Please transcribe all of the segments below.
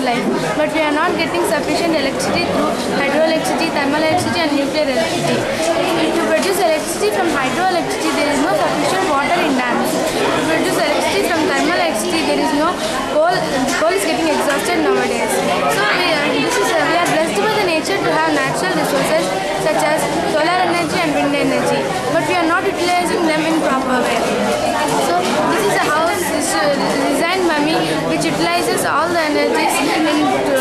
our life. But we are not getting sufficient electricity through hydroelectricity, thermal electricity and nuclear electricity. To produce electricity from hydroelectricity, there is no sufficient water in dams. To produce electricity from thermal electricity, there is no coal. Coal is getting exhausted nowadays. So we are blessed by the nature to have natural resources such as solar energy and wind energy, but we are not utilizing them in proper way. So this is a house designed by me which utilizes all the energies into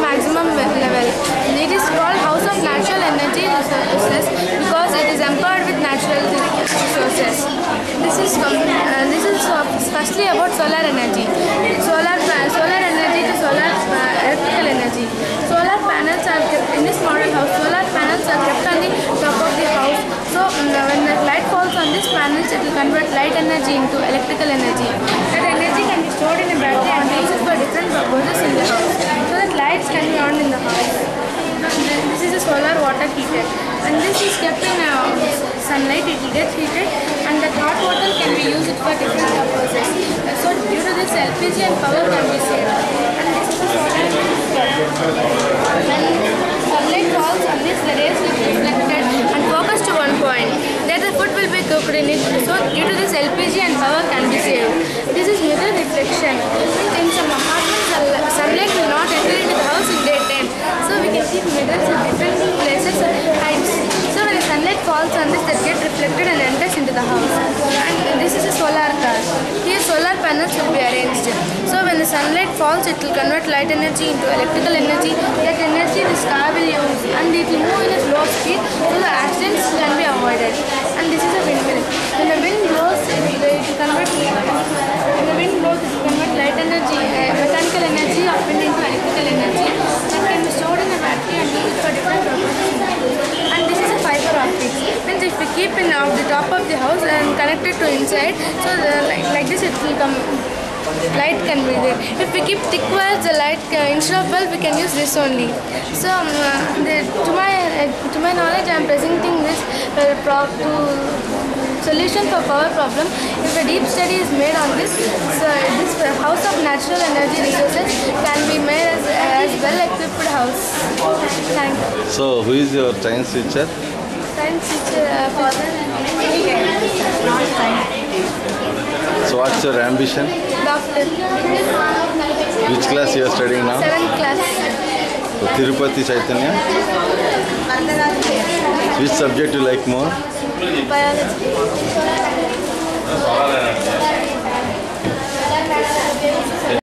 maximum level. It is called House of Natural Energy Resources because it is empowered with natural resources. This is firstly about solar energy. Solar energy to solar electrical energy. Solar panels are kept in this model house. Solar panels are kept on the top of the house. So when the light falls on these panels, it will convert light energy into electrical energy. That energy can be stored in a battery and used for different purposes in the house, so that lights can be on in the house. This is a solar water heater, and this is kept in sunlight. It will get heated, and the hot water can be used for different purposes. So due to this, LPG and power can be saved. And this is a solar heater. When sunlight falls on this, the rays will be reflected and focused to one point. There the food will be cooked in it. So due to this, LPG and power can be saved. This is mirror reflection. In some apartments, sunlight will not enter into the house in daytime. So we can see mirrors in different places and heights. So when the sunlight falls on this, that gets reflected and enters into the house. And this is a solar car. Here solar panels will be arranged. So when the sunlight falls, it will convert light energy into electrical energy. That energy this car will use, and it will move in a slow speed, so the accidents can be avoided. And this is a windmill. When the wind blows, it will convert light energy, mechanical energy of wind into electrical energy. That can be stored in a battery and used for different purposes. And this is a fiber optics. Means if we keep in the top of the house and connect it to inside, so like this it will come. Light can be there. If we keep thick wires, the light instead of bulb we can use this only. So to my knowledge, I am presenting this solution for power problem. If a deep study is made on this, so this house of natural energy resources can be made as well-equipped house. Thank you. So who is your science teacher? Science teacher, father. Not science. So what's your ambition? Doctor. Which class you are studying now? 7th class. So, Tirupati Chaitanya. Which subject you like more? Biology.